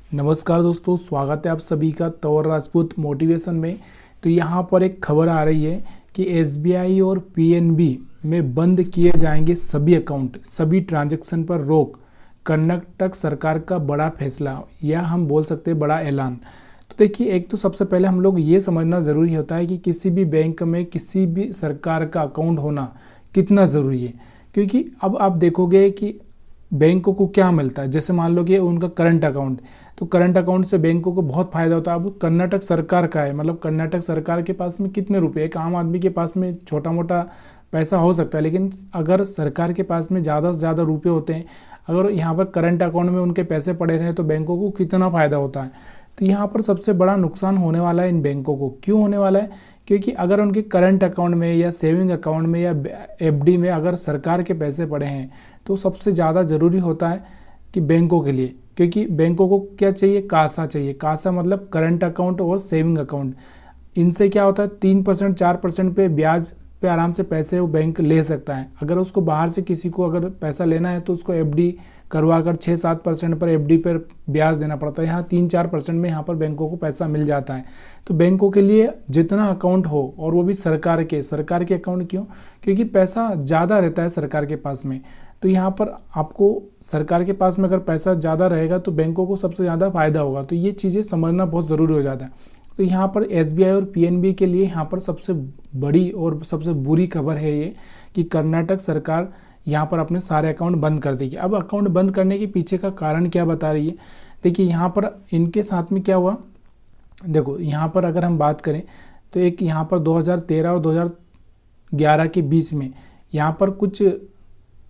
नमस्कार दोस्तों, स्वागत है आप सभी का तंवर राजपूत मोटिवेशन में। तो यहाँ पर एक खबर आ रही है कि एसबीआई और पीएनबी में बंद किए जाएंगे सभी अकाउंट, सभी ट्रांजैक्शन पर रोक। कर्नाटक सरकार का बड़ा फैसला, या हम बोल सकते हैं बड़ा ऐलान। तो देखिए, एक तो सबसे पहले हम लोग ये समझना ज़रूरी होता है कि किसी भी बैंक में किसी भी सरकार का अकाउंट होना कितना ज़रूरी है। क्योंकि अब आप देखोगे कि बैंकों को क्या मिलता है। जैसे मान लो कि उनका करंट अकाउंट, तो करंट अकाउंट से बैंकों को बहुत फायदा होता है। अब कर्नाटक सरकार का है, मतलब कर्नाटक सरकार के पास में कितने रुपए, एक आम आदमी के पास में छोटा मोटा पैसा हो सकता है, लेकिन अगर सरकार के पास में ज़्यादा से ज़्यादा रुपए होते हैं, अगर यहाँ पर करंट अकाउंट में उनके पैसे पड़े रहे तो बैंकों को कितना फ़ायदा होता है। तो यहाँ पर सबसे बड़ा नुकसान होने वाला है इन बैंकों को। क्यों होने वाला है? क्योंकि अगर उनके करंट अकाउंट में या सेविंग अकाउंट में या एफडी में अगर सरकार के पैसे पड़े हैं, तो सबसे ज़्यादा ज़रूरी होता है कि बैंकों के लिए, क्योंकि बैंकों को क्या चाहिए? कासा चाहिए। कासा मतलब करंट अकाउंट और सेविंग अकाउंट। इनसे क्या होता है, 3% 4% पे ब्याज पे आराम से पैसे वो बैंक ले सकता है। अगर उसको बाहर से किसी को अगर पैसा लेना है तो उसको एफडी करवा कर 6-7% पर एफडी पर ब्याज देना पड़ता है। यहाँ 3-4% में यहाँ पर बैंकों को पैसा मिल जाता है। तो बैंकों के लिए जितना अकाउंट हो, और वो भी सरकार के अकाउंट, क्यों? क्योंकि पैसा ज़्यादा रहता है सरकार के पास में। तो यहाँ पर आपको सरकार के पास में अगर पैसा ज़्यादा रहेगा तो बैंकों को सबसे ज़्यादा फायदा होगा। तो ये चीज़ें समझना बहुत ज़रूरी हो जाता है। तो यहाँ पर एसबीआई और पीएनबी के लिए यहाँ पर सबसे बड़ी और सबसे बुरी खबर है ये कि कर्नाटक सरकार यहाँ पर अपने सारे अकाउंट बंद कर देगी। अब अकाउंट बंद करने के पीछे का कारण क्या बता रही है? देखिए, यहाँ पर इनके साथ में क्या हुआ। देखो, यहाँ पर अगर हम बात करें तो एक यहाँ पर 2013 और 2011 के बीच में यहाँ पर कुछ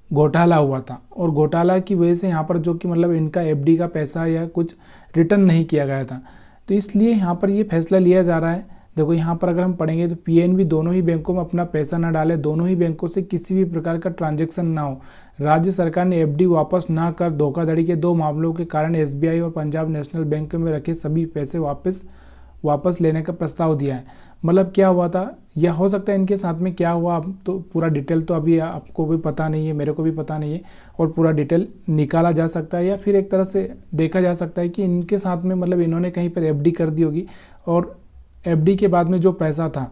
घोटाला हुआ था, और घोटाला की वजह से यहाँ पर जो कि मतलब इनका एफडी का पैसा या कुछ रिटर्न नहीं किया गया था। तो इसलिए यहाँ पर ये फैसला लिया जा रहा है। देखो, यहाँ पर अगर हम पढ़ेंगे तो पीएनबी दोनों ही बैंकों में अपना पैसा ना डाले, दोनों ही बैंकों से किसी भी प्रकार का ट्रांजैक्शन ना हो। राज्य सरकार ने एफडी वापस ना कर धोखाधड़ी के 2 मामलों के कारण एसबीआई और पंजाब नेशनल बैंक में रखे सभी पैसे वापस लेने का प्रस्ताव दिया है। मतलब क्या हुआ था, या हो सकता है इनके साथ में क्या हुआ, अब तो पूरा डिटेल तो अभी आपको भी पता नहीं है, मेरे को भी पता नहीं है, और पूरा डिटेल निकाला जा सकता है, या फिर एक तरह से देखा जा सकता है कि इनके साथ में मतलब इन्होंने कहीं पर एफडी कर दी होगी, और एफडी के बाद में जो पैसा था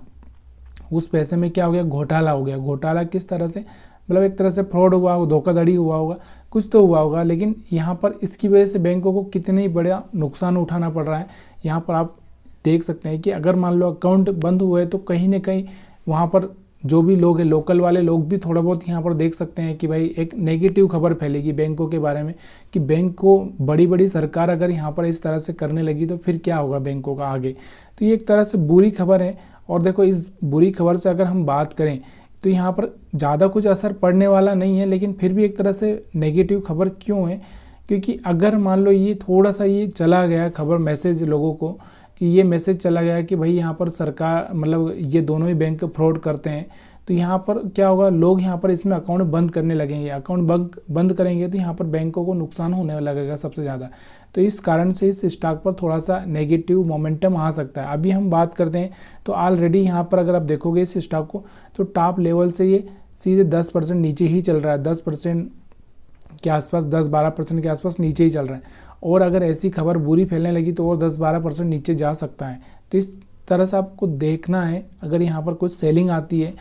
उस पैसे में क्या हो गया, घोटाला हो गया। घोटाला किस तरह से? मतलब एक तरह से फ्रॉड हुआ होगा, धोखाधड़ी हुआ होगा, कुछ तो हुआ होगा। लेकिन यहाँ पर इसकी वजह से बैंकों को कितनी बड़ा नुकसान उठाना पड़ रहा है। यहाँ पर आप देख सकते हैं कि अगर मान लो अकाउंट बंद हुए तो कहीं ना कहीं वहाँ पर जो भी लोग हैं, लोकल वाले लोग भी थोड़ा बहुत यहाँ पर देख सकते हैं कि भाई एक नेगेटिव खबर फैलेगी बैंकों के बारे में, कि बैंक को बड़ी बड़ी सरकार अगर यहाँ पर इस तरह से करने लगी तो फिर क्या होगा बैंकों का आगे। तो ये एक तरह से बुरी खबर है। और देखो, इस बुरी खबर से अगर हम बात करें तो यहाँ पर ज़्यादा कुछ असर पड़ने वाला नहीं है, लेकिन फिर भी एक तरह से नेगेटिव खबर क्यों है? क्योंकि अगर मान लो ये थोड़ा सा ये चला गया खबर, मैसेज लोगों को कि ये मैसेज चला गया कि भाई यहाँ पर सरकार मतलब ये दोनों ही बैंक फ्रॉड करते हैं, तो यहाँ पर क्या होगा, लोग यहाँ पर इसमें अकाउंट बंद करने लगेंगे। अकाउंट बंद करेंगे तो यहाँ पर बैंकों को नुकसान होने लगेगा सबसे ज़्यादा। तो इस कारण से इस स्टॉक पर थोड़ा सा नेगेटिव मोमेंटम आ सकता है। अभी हम बात करते हैं तो ऑलरेडी यहाँ पर अगर आप देखोगे इस स्टॉक को, तो टॉप लेवल से ये सीधे 10% नीचे ही चल रहा है, 10% के आसपास, 10-12% के आसपास नीचे ही चल रहा है। और अगर ऐसी खबर बुरी फैलने लगी तो और 10-12% नीचे जा सकता है। तो इस तरह से आपको देखना है, अगर यहाँ पर कुछ सेलिंग आती है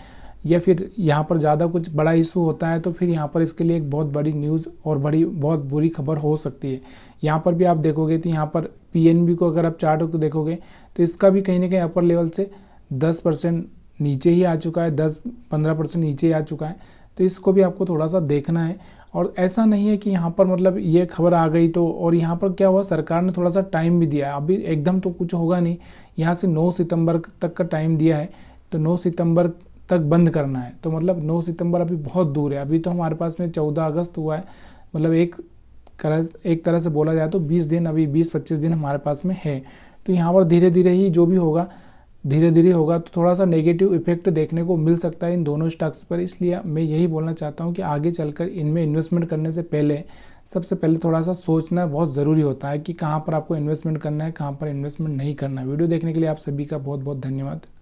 या फिर यहाँ पर ज़्यादा कुछ बड़ा इशू होता है तो फिर यहाँ पर इसके लिए एक बहुत बड़ी न्यूज़ और बहुत बुरी खबर हो सकती है। यहाँ पर भी आप देखोगे तो यहाँ पर पीएनबी को अगर आप चार्ट को देखोगे तो इसका भी कहीं ना कहीं अपर लेवल से 10% नीचे ही आ चुका है, 10-15% नीचे ही आ चुका है। तो इसको भी आपको थोड़ा सा देखना है। और ऐसा नहीं है कि यहाँ पर मतलब ये खबर आ गई तो, और यहाँ पर क्या हुआ, सरकार ने थोड़ा सा टाइम भी दिया है। अभी एकदम तो कुछ होगा नहीं, यहाँ से 9 सितंबर तक का टाइम दिया है। तो 9 सितंबर तक बंद करना है, तो मतलब 9 सितंबर अभी बहुत दूर है। अभी तो हमारे पास में 14 अगस्त हुआ है, मतलब एक तरह से बोला जाए तो 20 दिन, अभी 20-25 दिन हमारे पास में है। तो यहाँ पर धीरे धीरे ही जो भी होगा, धीरे धीरे होगा, तो थोड़ा सा नेगेटिव इफेक्ट देखने को मिल सकता है इन दोनों स्टॉक्स पर। इसलिए मैं यही बोलना चाहता हूँ कि आगे चलकर इनमें इन्वेस्टमेंट करने से पहले सबसे पहले थोड़ा सा सोचना बहुत ज़रूरी होता है कि कहाँ पर आपको इन्वेस्टमेंट करना है, कहाँ पर इन्वेस्टमेंट नहीं करना है। वीडियो देखने के लिए आप सभी का बहुत बहुत धन्यवाद।